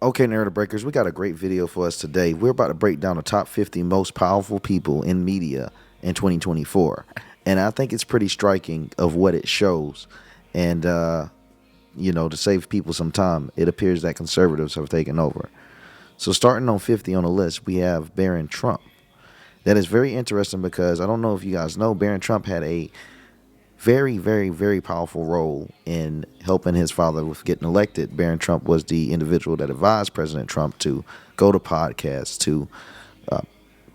Okay, narrative breakers, we got a great video for us today. We're about to break down the top 50 most powerful people in media in 2024. And I think it's pretty striking of what it shows. And, to save people some time, it appears that conservatives have taken over. So starting on 50 on the list, we have Barron Trump. That is very interesting because I don't know if you guys know, Barron Trump had a very, very, very powerful role in helping his father with getting elected. Barron Trump was the individual that advised President Trump to go to podcasts, to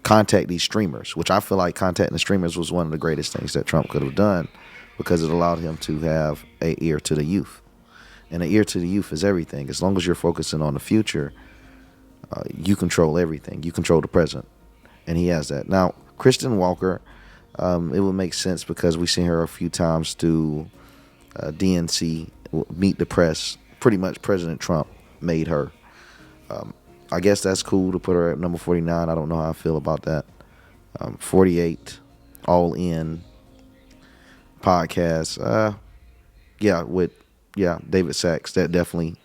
contact these streamers, which I feel like contacting the streamers was one of the greatest things that Trump could have done because it allowed him to have an ear to the youth. And an ear to the youth is everything. As long as you're focusing on the future, you control everything. You control the present. And he has that. Now, Kristen Walker, it would make sense because we've seen her a few times through DNC, Meet the Press. Pretty much President Trump made her. I guess that's cool to put her at number 49. I don't know how I feel about that. 48, All In, podcast. David Sachs. That definitely.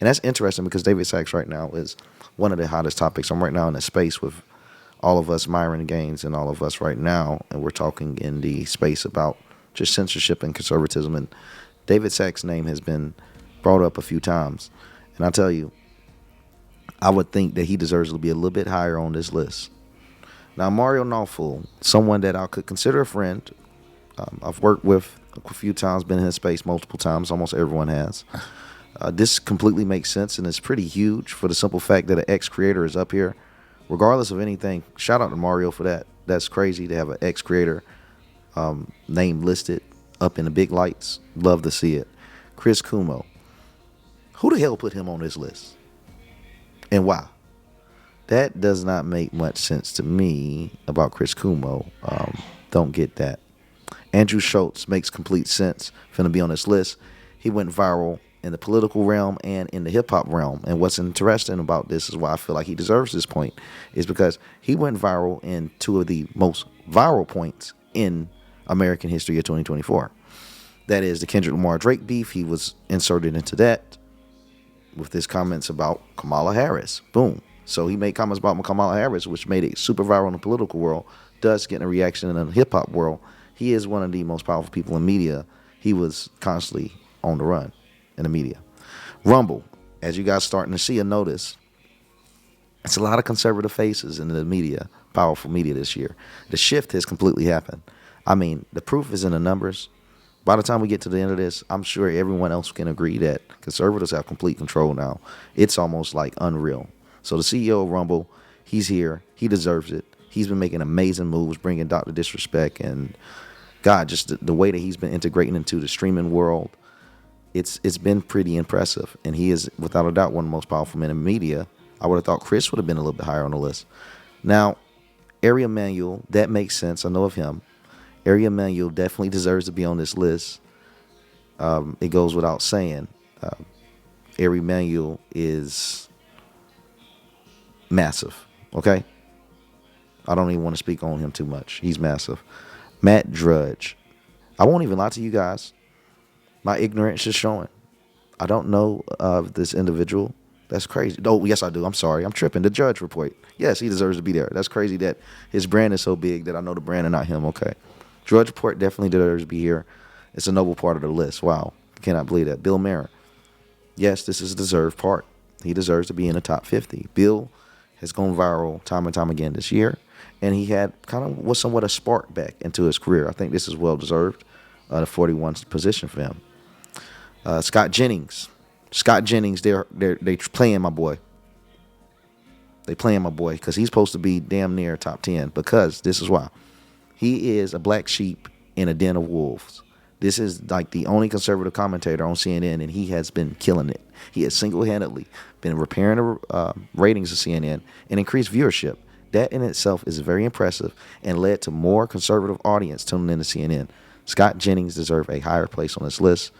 And that's interesting because David Sachs right now is one of the hottest topics. I'm right now in a space with all of us, Myron Gaines, and all of us right now, and we're talking in the space about just censorship and conservatism. And David Sachs' name has been brought up a few times. And I tell you, I would think that he deserves to be a little bit higher on this list. Now, Mario Nawful, someone that I could consider a friend. I've worked with a few times, been in his space multiple times. Almost everyone has. This completely makes sense, and it's pretty huge for the simple fact that an ex-creator is up here. Regardless of anything, shout out to Mario for that. That's crazy to have an ex-creator name listed up in the big lights. Love to see it. Chris Cuomo. Who the hell put him on this list? And why? That does not make much sense to me about Chris Cuomo. Don't get that. Andrew Schultz makes complete sense for him to be on this list. He went viral in the political realm and in the hip-hop realm. And what's interesting about this is why I feel like he deserves this point is because he went viral in two of the most viral points in American history of 2024. That is the Kendrick Lamar Drake beef. He was inserted into that with his comments about Kamala Harris. Boom. So he made comments about Kamala Harris, which made it super viral in the political world, thus getting a reaction in the hip-hop world. He is one of the most powerful people in media. He was constantly on the run in the media. Rumble, as you guys starting to see and notice, it's a lot of conservative faces in the media, powerful media this year. The shift has completely happened. I mean, the proof is in the numbers. By the time we get to the end of this, I'm sure everyone else can agree that conservatives have complete control now. It's almost like unreal. So the CEO of Rumble, he's here. He deserves it. He's been making amazing moves, bringing Dr. Disrespect and God, just the way that he's been integrating into the streaming world. It's been pretty impressive, and he is, without a doubt, one of the most powerful men in media. I would have thought Chris would have been a little bit higher on the list. Now, Ari Emanuel, that makes sense. I know of him. Ari Emanuel definitely deserves to be on this list. It goes without saying. Ari Emanuel is massive, okay? I don't even want to speak on him too much. He's massive. Matt Drudge. I won't even lie to you guys. My ignorance is showing. I don't know of this individual. That's crazy. Oh, yes, I do. I'm sorry. I'm tripping. The Judge Report. Yes, he deserves to be there. That's crazy that his brand is so big that I know the brand and not him. Okay. Drudge Report definitely deserves to be here. It's a noble part of the list. Wow. Cannot believe that. Bill Maher. Yes, this is a deserved part. He deserves to be in the top 50. Bill has gone viral time and time again this year, and he had was somewhat a spark back into his career. I think this is well deserved. The 41 position for him. Scott Jennings. They playing my boy. They playing my boy because he's supposed to be damn near top 10 because this is why. He is a black sheep in a den of wolves. This is like the only conservative commentator on CNN, and he has been killing it. He has single-handedly been repairing the ratings of CNN and increased viewership. That in itself is very impressive and led to more conservative audience tuning into CNN. Scott Jennings deserves a higher place on this list.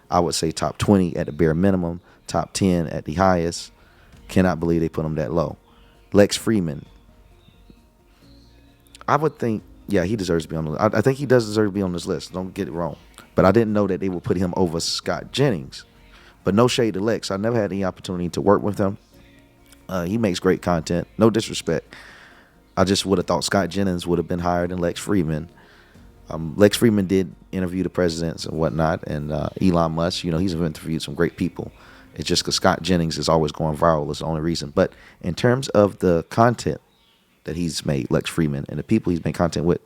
I would say top 20 at the bare minimum, top 10 at the highest. Cannot believe they put him that low. Lex Friedman. I would think, yeah, he deserves to be on the list. I think he does deserve to be on this list. Don't get it wrong. But I didn't know that they would put him over Scott Jennings. But no shade to Lex. I never had any opportunity to work with him. He makes great content. No disrespect. I just would have thought Scott Jennings would have been higher than Lex Friedman. Lex Friedman did interview the presidents and whatnot, and Elon Musk. He's interviewed some great people. It's just because Scott Jennings is always going viral is the only reason. But in terms of the content that he's made, Lex Friedman, and the people he's made content with,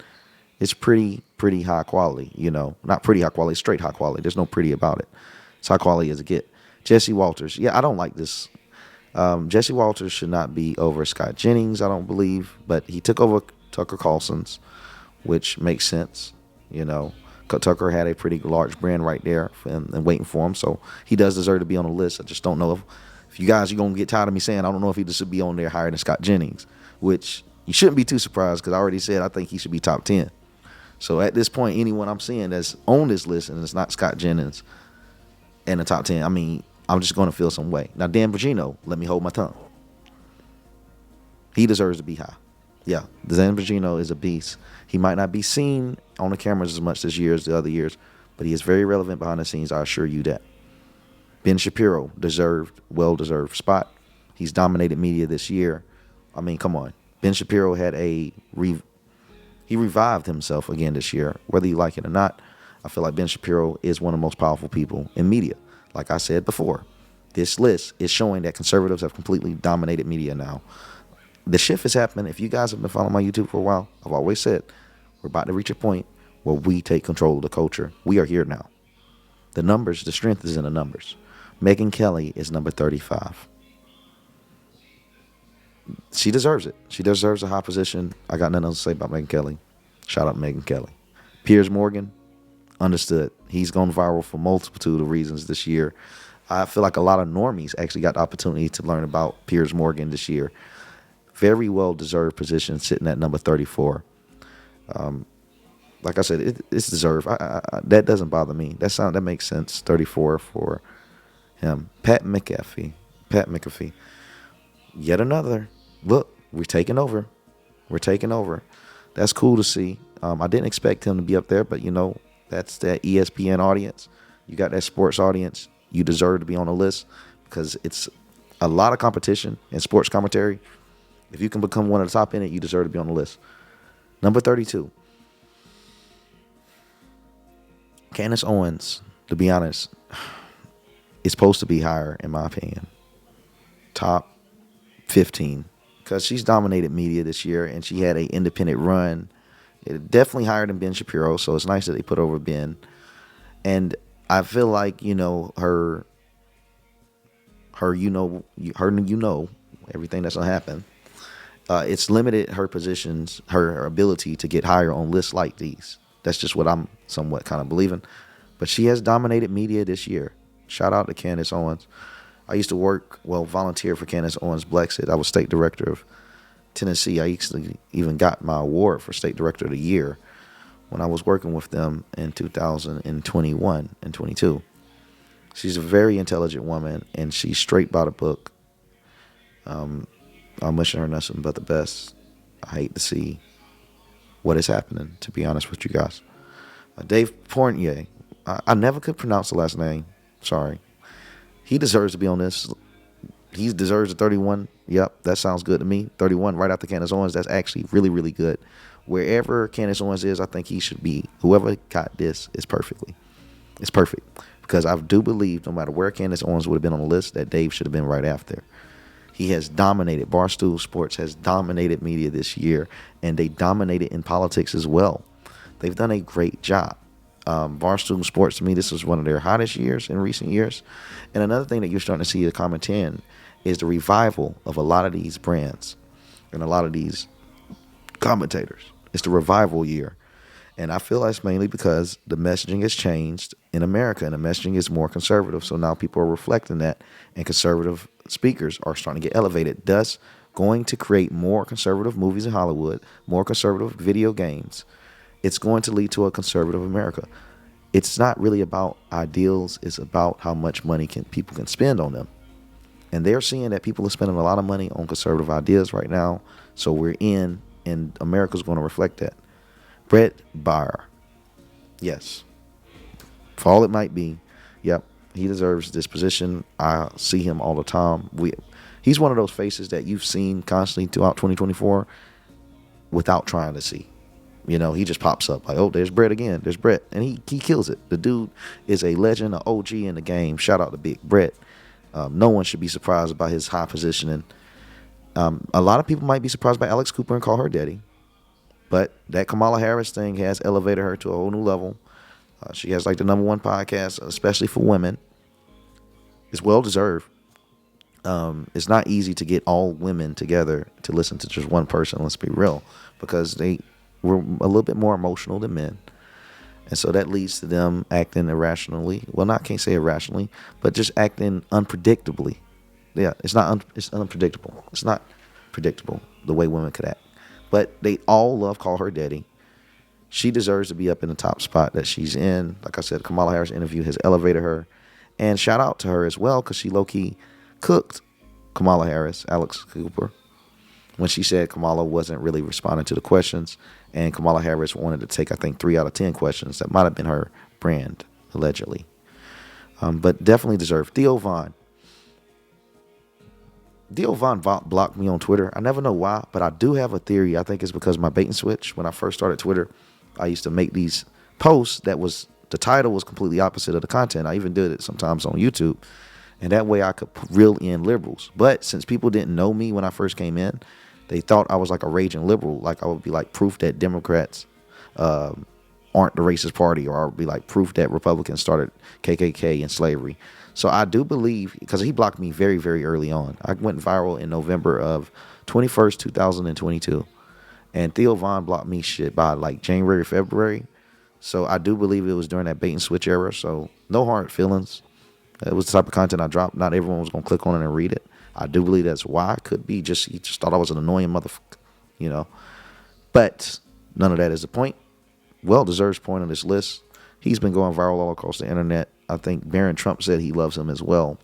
it's pretty high quality. Not pretty high quality, straight high quality. There's no pretty about it. It's high quality as it get. Jesse Walters. Yeah, I don't like this. Jesse Walters should not be over Scott Jennings, I don't believe, but he took over Tucker Carlson's, which makes sense. Tucker had a pretty large brand right there and waiting for him, so he does deserve to be on the list. I just don't know if you guys are going to get tired of me saying I don't know if he should be on there higher than Scott Jennings, which you shouldn't be too surprised because I already said I think he should be top 10. So at this point, anyone I'm seeing that's on this list and it's not Scott Jennings in the top 10, I mean, I'm just going to feel some way. Now, Dan Bongino, let me hold my tongue. He deserves to be high. Yeah, Dan Bongino is a beast. He might not be seen on the cameras as much this year as the other years, but he is very relevant behind the scenes, I assure you that. Ben Shapiro, well-deserved spot. He's dominated media this year. I mean, come on. Ben Shapiro had he revived himself again this year, whether you like it or not. I feel like Ben Shapiro is one of the most powerful people in media. Like I said before, this list is showing that conservatives have completely dominated media now. The shift is happening. If you guys have been following my YouTube for a while, I've always said we're about to reach a point where we take control of the culture. We are here now. The strength is in the numbers. Megyn Kelly is number 35. She deserves it. She deserves a high position. I got nothing else to say about Megyn Kelly. Shout out Megyn Kelly. Piers Morgan, understood. He's gone viral for multitude of reasons this year. I feel like a lot of normies actually got the opportunity to learn about Piers Morgan this year. Very well-deserved position, sitting at number 34. Like I said, it's deserved. That doesn't bother me. That makes sense. 34 for him. Pat McAfee. Yet another. Look, we're taking over. That's cool to see. I didn't expect him to be up there, but that's that ESPN audience. You got that sports audience. You deserve to be on the list because it's a lot of competition in sports commentary. If you can become one of the top in it, you deserve to be on the list. Number 32. Candace Owens, to be honest, is supposed to be higher, in my opinion. Top 15. Because she's dominated media this year, and she had an independent run. Definitely higher than Ben Shapiro, so it's nice that they put over Ben. And I feel like, her everything that's going to happen. It's limited her positions, her ability to get higher on lists like these. That's just what I'm somewhat kind of believing. But she has dominated media this year. Shout out to Candace Owens. I used to volunteer for Candace Owens Blexit. I was state director of Tennessee. I actually even got my award for state director of the year when I was working with them in 2021 and 22. She's a very intelligent woman, and she's straight by the book. I'm wishing her nothing but the best. I hate to see what is happening, to be honest with you guys. Dave Portnoy. I never could pronounce the last name. Sorry. He deserves to be on this. He deserves a 31. Yep, that sounds good to me. 31 right after Candace Owens. That's actually really, really good. Wherever Candace Owens is, I think he should be. Whoever got this is perfect. Because I do believe no matter where Candace Owens would have been on the list, that Dave should have been right after. He has dominated. Barstool Sports has dominated media this year, and they dominated in politics as well. They've done a great job. Barstool Sports, to me, this was one of their hottest years in recent years. And another thing that you're starting to see the common trend is the revival of a lot of these brands and a lot of these commentators. It's the revival year. And I feel that's mainly because the messaging has changed in America, and the messaging is more conservative. So now people are reflecting that, and conservative speakers are starting to get elevated, thus going to create more conservative movies in Hollywood, more conservative video games. It's going to lead to a conservative America. It's not really about ideals. It's about how much money people can spend on them. And they're seeing that people are spending a lot of money on conservative ideas right now. So we're in, and America's going to reflect that. Brett Baier. Yes. For all it might be, yep, he deserves this position. I see him all the time. He's one of those faces that you've seen constantly throughout 2024 without trying to see. You know, he just pops up like, oh, there's Brett again. There's Brett. And he kills it. The dude is a legend, an OG in the game. Shout out to Big Brett. No one should be surprised by his high positioning. A lot of people might be surprised by Alex Cooper and call her daddy. But that Kamala Harris thing has elevated her to a whole new level. She has like the #1 podcast, especially for women. It's well deserved. It's not easy to get all women together to listen to just one person, let's be real, because they were a little bit more emotional than men. And so that leads to them acting irrationally. Well, can't say irrationally, but just acting unpredictably. Yeah, it's unpredictable. It's not predictable the way women could act. But they all love call her daddy. She deserves to be up in the top spot that she's in. Like I said, Kamala Harris interview has elevated her. And shout out to her as well, because she low-key cooked Kamala Harris, Alex Cooper, when she said Kamala wasn't really responding to the questions, and Kamala Harris wanted to take, I think, 3 out of 10 questions. That might have been her brand, allegedly. But definitely deserved. Theo Von blocked me on Twitter. I never know why, but I do have a theory. I think it's because my bait and switch. When I first started Twitter, I used to make these posts the title was completely opposite of the content. I even did it sometimes on YouTube. And that way I could reel in liberals. But since people didn't know me when I first came in, they thought I was like a raging liberal. Like I would be like proof that Democrats aren't the racist party, or I would be like proof that Republicans started KKK and slavery. So I do believe, because he blocked me very, very early on. I went viral in November of 21st, 2022. And Theo Von blocked me shit by like January, February. So I do believe it was during that bait and switch era. So no hard feelings. It was the type of content I dropped. Not everyone was going to click on it and read it. I do believe that's why. Could be he just thought I was an annoying motherfucker, you know. But none of that is the point. Well-deserved point on this list. He's been going viral all across the internet. I think Barron Trump said he loves him as well.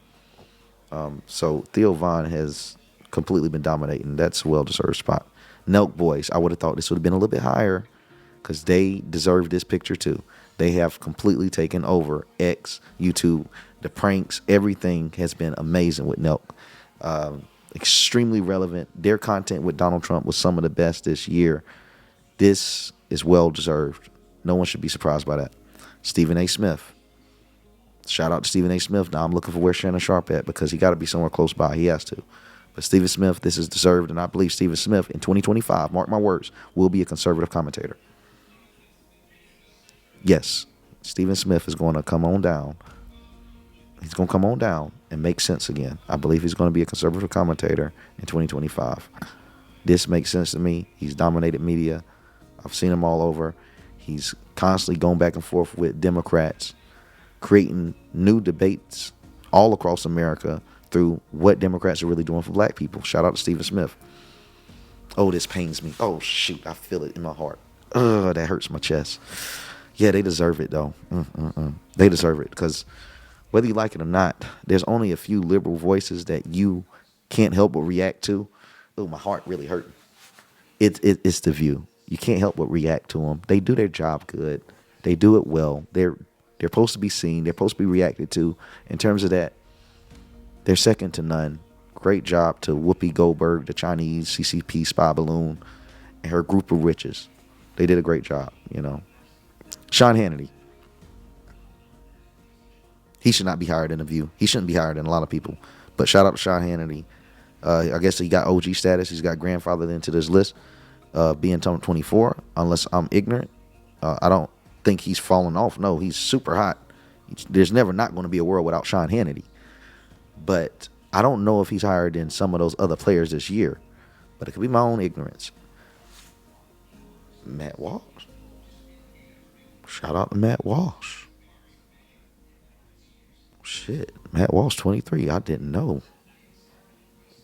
So Theo Von has completely been dominating. That's a well-deserved spot. Nelk Boys, I would have thought this would have been a little bit higher, because they deserve this picture too. They have completely taken over X, YouTube, the pranks, everything has been amazing with Nelk. Extremely relevant. Their content with Donald Trump was some of the best this year. This is well deserved. No one should be surprised by that. Stephen A. Smith. Shout out to Stephen A. Smith. Now I'm looking for where Shannon Sharp at, because he got to be somewhere close by. He has to. But Stephen Smith, this is deserved, and I believe Stephen Smith in 2025, mark my words, will be a conservative commentator. Yes, Stephen Smith is going to come on down. He's going to come on down and make sense again. I believe he's going to be a conservative commentator in 2025. This makes sense to me. He's dominated media. I've seen him all over. He's constantly going back and forth with Democrats, creating new debates all across America through what Democrats are really doing for black people. Shout out to Stephen Smith. Oh, this pains me. Oh, shoot. I feel it in my heart. Ugh, that hurts my chest. Yeah, they deserve it, though. They deserve it, because whether you like it or not, there's only a few liberal voices that you can't help but react to. Oh, my heart really hurting. It's The View. You can't help but react to them. They do their job good. They do it well. They're supposed to be seen. They're supposed to be reacted to. In terms of that, they're second to none. Great job to Whoopi Goldberg, the Chinese CCP spy balloon, and her group of witches. They did a great job, you know. Sean Hannity. He should not be hired in The View. He shouldn't be hired in a lot of people. But shout out to Sean Hannity. I guess he got OG status. He's got grandfathered into this list, being 24, unless I'm ignorant. I don't think he's fallen off. No, he's super hot. There's never not going to be a world without Sean Hannity. But I don't know if he's hired in some of those other players this year. But it could be my own ignorance. Matt Walsh. Shout out to Matt Walsh. Shit, Matt Walsh 23. I didn't know.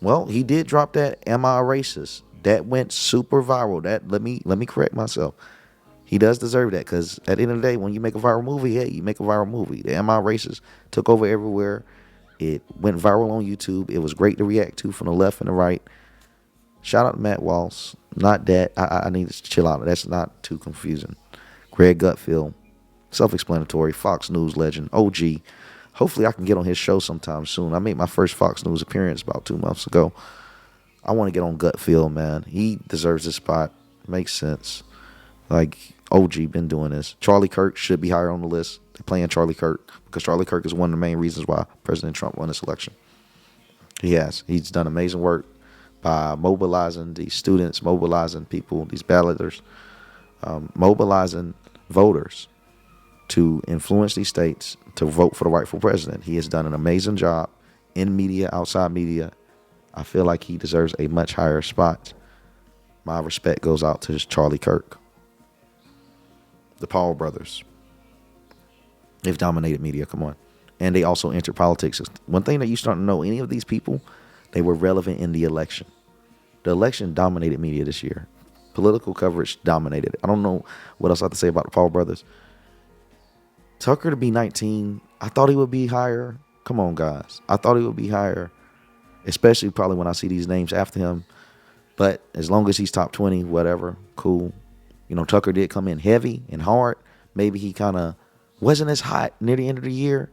Well, he did drop that "Am I a Racist?" That went super viral. That let me correct myself. He does deserve that, because at the end of the day, when you make a viral movie, hey, you make a viral movie. The "Am I a Racist?" took over everywhere. It went viral on YouTube. It was great to react to from the left and the right. Shout out to Matt Walsh. Not that. I need to chill out. That's not too confusing. Greg Gutfeld, self-explanatory, Fox News legend, OG. Hopefully, I can get on his show sometime soon. I made my first Fox News appearance about 2 months ago. I want to get on gut feel, man. He deserves this spot. Makes sense. Like OG been doing this. Charlie Kirk should be higher on the list. They're playing Charlie Kirk because Charlie Kirk is one of the main reasons why President Trump won this election. He has. He's done amazing work by mobilizing these students, mobilizing people, these balloters, mobilizing voters to influence these states to vote for the rightful president. He has done an amazing job in media, outside media. I feel like he deserves a much higher spot. My respect goes out to Charlie Kirk. The Paul brothers. They've dominated media, come on. And they also entered politics. One thing that you start to know, any of these people, they were relevant in the election. The election dominated media this year. Political coverage dominated it. I don't know what else I have to say about the Paul brothers. Tucker to be 19, I thought he would be higher. Come on, guys. I thought he would be higher, especially probably when I see these names after him. But as long as he's top 20, whatever, cool. You know, Tucker did come in heavy and hard. Maybe he kind of wasn't as hot near the end of the year.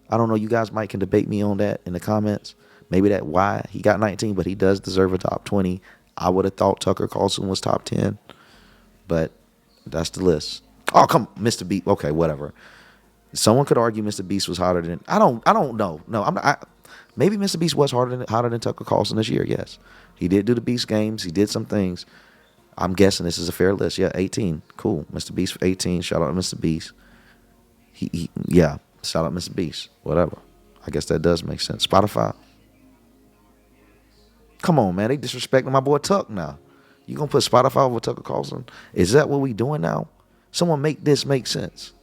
I don't know. You guys might can debate me on that in the comments. Maybe that why he got 19, but he does deserve a top 20. I would have thought Tucker Carlson was top 10, but that's the list. Oh, come, Mr. Beast. Okay, whatever. Someone could argue Mr. Beast was hotter than I don't know. No, maybe Mr. Beast was hotter than Tucker Carlson this year. Yes, he did do the Beast games. He did some things. I'm guessing this is a fair list. Yeah, 18. Cool. Mr. Beast for 18. Shout out to Mr. Beast. Yeah. Shout out Mr. Beast. Whatever. I guess that does make sense. Spotify. Come on, man. They disrespecting my boy Tuck now. You gonna put Spotify over Tucker Carlson? Is that what we doing now? Someone make this make sense.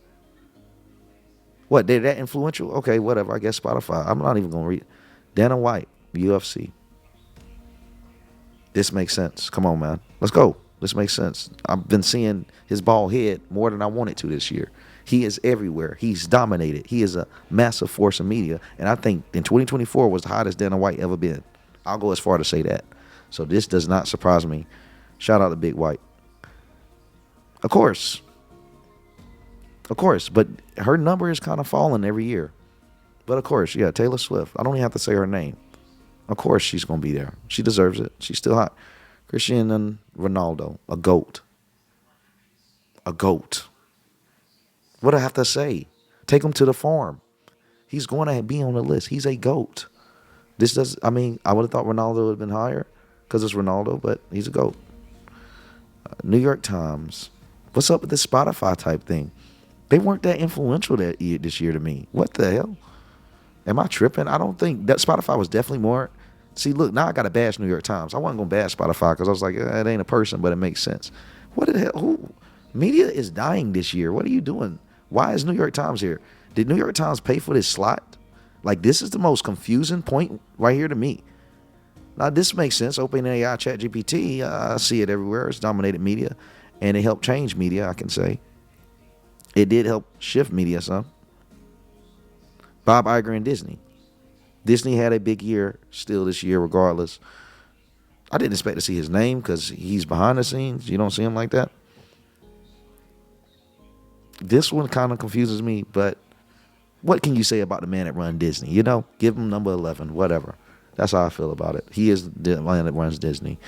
What, they're that influential? Okay, whatever. I guess Spotify. I'm not even gonna read it. Dana White, UFC. This makes sense. Come on, man. Let's go. This makes sense. I've been seeing his bald head more than I wanted to this year. He is everywhere. He's dominated. He is a massive force in media. And I think in 2024 was the hottest Dana White ever been. I'll go as far to say that. So this does not surprise me. Shout out to Big White. Of course. But her number is kind of falling every year. But of course, yeah, Taylor Swift. I don't even have to say her name. Of course she's going to be there. She deserves it. She's still hot. Cristiano Ronaldo, a GOAT. A GOAT. What do I have to say? Take him to the farm. He's going to be on the list. He's a GOAT. I would have thought Ronaldo would have been higher because it's Ronaldo, but he's a GOAT. New York Times. What's up with this Spotify type thing? They weren't that influential this year to me. What the hell? Am I tripping? I don't think that Spotify was definitely more. See, look, now I got to bash New York Times. I wasn't going to bash Spotify because I was like, it ain't a person, but it makes sense. What the hell? Who? Media is dying this year. What are you doing? Why is New York Times here? Did New York Times pay for this slot? Like, this is the most confusing point right here to me. Now, this makes sense. OpenAI, ChatGPT, I see it everywhere. It's dominated media, and it helped change media, I can say. It did help shift media some. Bob Iger and Disney. Disney had a big year still this year regardless. I didn't expect to see his name because he's behind the scenes. You don't see him like that. This one kind of confuses me, but what can you say about the man that runs Disney? You know, give him number 11, whatever. That's how I feel about it. He is the man that runs Disney.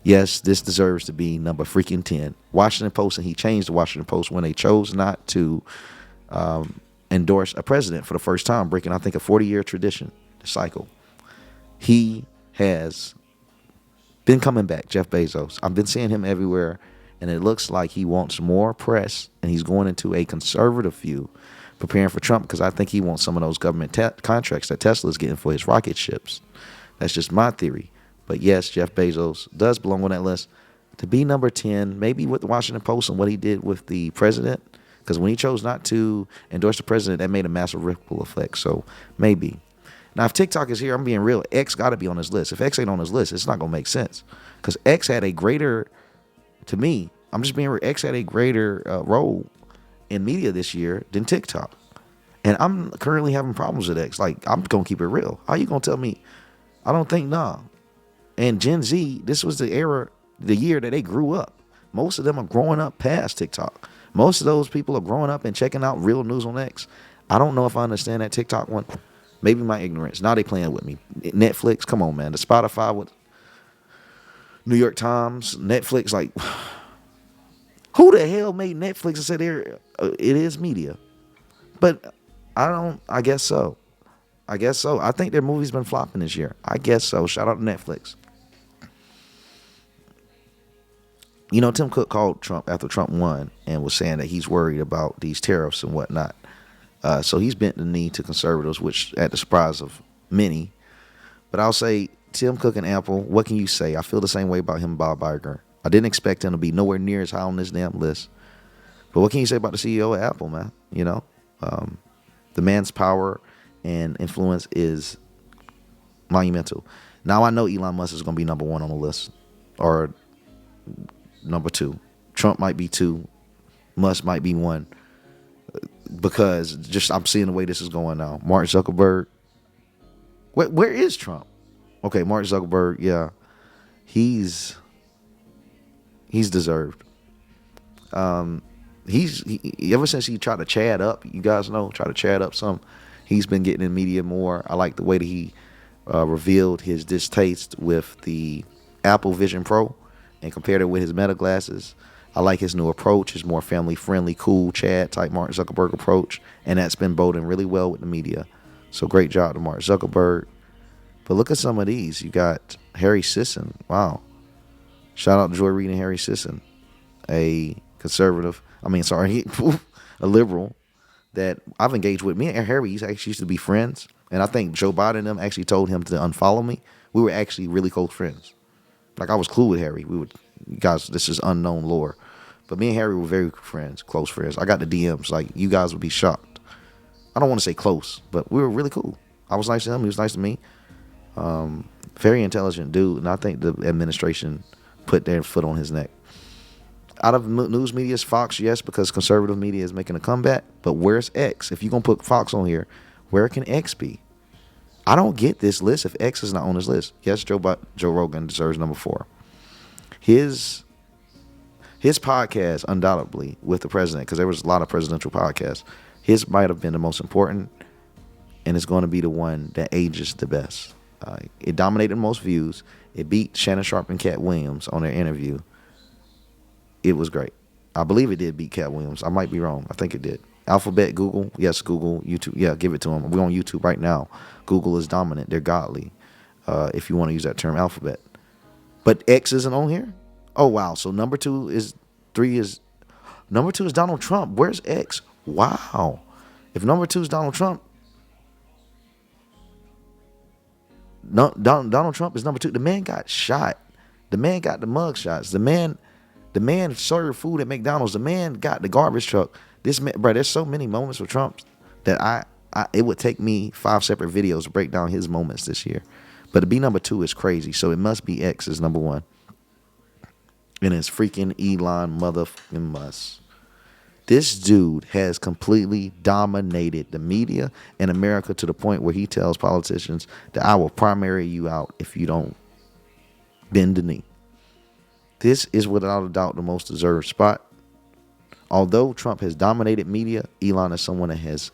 Yes, this deserves to be number freaking 10. Washington Post, and he changed the Washington Post when they chose not to endorse a president for the first time, breaking, I think, a 40-year tradition, cycle. He has been coming back, Jeff Bezos. I've been seeing him everywhere, and it looks like he wants more press, and he's going into a conservative view, preparing for Trump, because I think he wants some of those government contracts that Tesla's getting for his rocket ships. That's just my theory. But yes, Jeff Bezos does belong on that list. To be number 10, maybe with the Washington Post and what he did with the president, because when he chose not to endorse the president, that made a massive ripple effect. So maybe. Now, if TikTok is here, I'm being real. X got to be on this list. If X ain't on this list, it's not going to make sense. Because X had a greater, to me, I'm just being real, X had a greater role in media this year than TikTok. And I'm currently having problems with X. Like, I'm going to keep it real. How you going to tell me? I don't think, nah. And Gen Z, this was the era, the year that they grew up. Most of them are growing up past TikTok. Most of those people are growing up and checking out real news on X. I don't know if I understand that TikTok one. Maybe my ignorance. Now they playing with me. Netflix, come on, man. The Spotify with New York Times, Netflix, like, who the hell made Netflix and said it is media? But I don't. I guess so. I guess so. I think their movie's been flopping this year. I guess so. Shout out to Netflix. You know, Tim Cook called Trump after Trump won and was saying that he's worried about these tariffs and whatnot. So he's bent the knee to conservatives, which at the surprise of many. But I'll say Tim Cook and Apple, what can you say? I feel the same way about him and Bob Iger. I didn't expect him to be nowhere near as high on this damn list. But what can you say about the CEO of Apple, man? You know, the man's power and influence is monumental. Now I know Elon Musk is going to be number one on the list, or number two. Trump might be two. Musk might be one. Because just I'm seeing the way this is going now. Mark Zuckerberg. Where is Trump? Okay, Mark Zuckerberg. Yeah, he's deserved. He ever since he tried to chat up, you guys know, try to chat up some. He's been getting in media more. I like the way that he revealed his distaste with the Apple Vision Pro and compared it with his Meta glasses. I like his new approach, his more family-friendly, cool, Chad type Mark Zuckerberg approach, and that's been boding really well with the media. So great job to Mark Zuckerberg. But look at some of these. You got Harry Sisson. Wow. Shout out to Joy Reid and Harry Sisson, a conservative. A liberal that I've engaged with. Me and Harry actually used to be friends, and I think Joe Biden and them actually told him to unfollow me. We were actually really close friends. Like I was cool with Harry. Guys, this is unknown lore. But me and Harry were very friends, close friends. I got the DMs. Like, you guys would be shocked. I don't want to say close, but we were really cool. I was nice to him. He was nice to me. Very intelligent dude. And I think the administration put their foot on his neck. Out of news media, Fox, yes, because conservative media is making a comeback. But where's X? If you're going to put Fox on here, where can X be? I don't get this list if X is not on this list. Yes, Joe Rogan deserves number 4. His podcast, undoubtedly, with the president, because there was a lot of presidential podcasts, his might have been the most important, and it's going to be the one that ages the best. It dominated most views. It beat Shannon Sharp and Cat Williams on their interview. It was great. I believe it did beat Cat Williams. I might be wrong. I think it did. Alphabet, Google, yes, Google, YouTube, yeah, give it to them. We're on YouTube right now. Google is dominant. They're godly, if you want to use that term, Alphabet. But X isn't on here? Oh, wow. So number 2 is Donald Trump. Where's X? Wow. If number 2 is Donald Trump, Donald Trump is number 2. The man got shot. The man got the mug shots. The man served food at McDonald's. The man got the garbage truck. This man, bro, there's so many moments with Trump that it would take me 5 separate videos to break down his moments this year. But to be number 2 is crazy. So it must be X is number 1. And it's freaking Elon motherfucking Musk. This dude has completely dominated the media in America to the point where he tells politicians that I will primary you out if you don't bend the knee. This is without a doubt the most deserved spot. Although Trump has dominated media, Elon is someone that has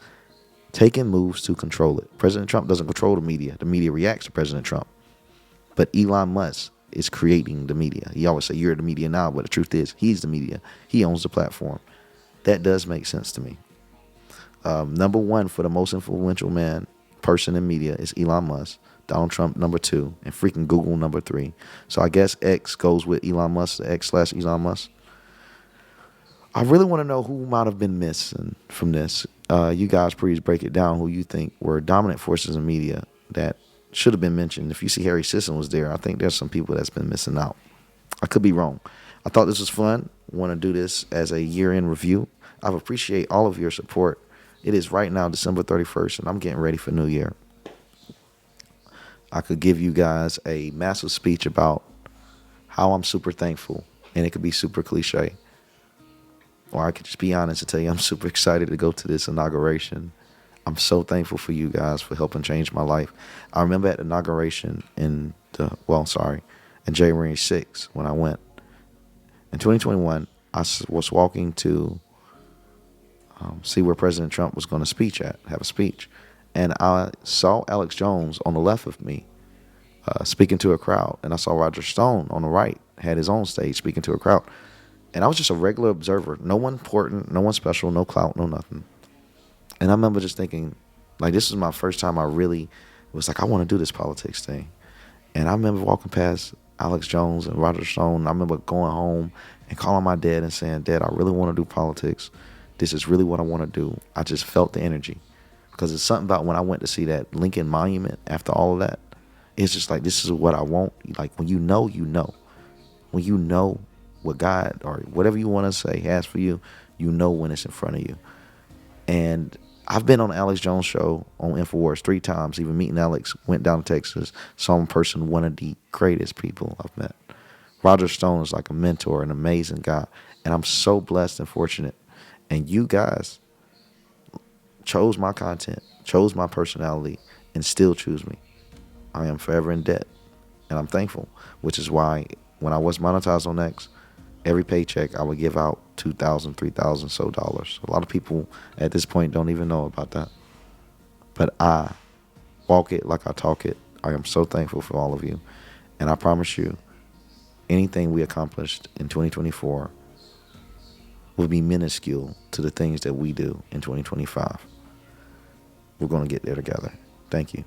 taken moves to control it. President Trump doesn't control the media. The media reacts to President Trump. But Elon Musk is creating the media. He always say you're the media now, but the truth is he's the media. He owns the platform. That does make sense to me. Number 1 for the most influential person in media is Elon Musk. Donald Trump number 2, and freaking Google number 3. So I guess X goes with Elon Musk, the X/Elon Musk. I really want to know who might have been missing from this. You guys please break it down who you think were dominant forces in media that should have been mentioned. If you see Harry Sisson was there, I think there's some people that's been missing out. I could be wrong. I thought this was fun. Want to do this as a year-end review. I appreciate all of your support. It is right now December 31st, and I'm getting ready for New Year. I could give you guys a massive speech about how I'm super thankful, and it could be super cliche. Or I could just be honest and tell you I'm super excited to go to this inauguration. I'm so thankful for you guys for helping change my life. I remember at the inauguration in January 6th when I went. In 2021, I was walking to see where President Trump was going to have a speech. And I saw Alex Jones on the left of me speaking to a crowd. And I saw Roger Stone on the right, had his own stage speaking to a crowd. And I was just a regular observer. No one important, no one special, no clout, no nothing. And I remember just thinking, like, this was my first time I really was like, I want to do this politics thing. And I remember walking past Alex Jones and Roger Stone. And I remember going home and calling my dad and saying, Dad, I really want to do politics. This is really what I want to do. I just felt the energy. Because it's something about when I went to see that Lincoln Monument after all of that, it's just like, this is what I want. Like, when you know, you know. When you know what God or whatever you want to say has for you, you know when it's in front of you. And I've been on the Alex Jones show on InfoWars 3 times. Even meeting Alex, went down to Texas, saw him in person, one of the greatest people I've met. Roger Stone is like a mentor, an amazing guy. And I'm so blessed and fortunate. And you guys chose my content, chose my personality, and still choose me. I am forever in debt, and I'm thankful, which is why when I was monetized on X, every paycheck I would give out $2,000, $3,000 so dollars. A lot of people at this point don't even know about that. But I walk it like I talk it. I am so thankful for all of you. And I promise you, anything we accomplished in 2024 will be minuscule to the things that we do in 2025. We're going to get there together. Thank you.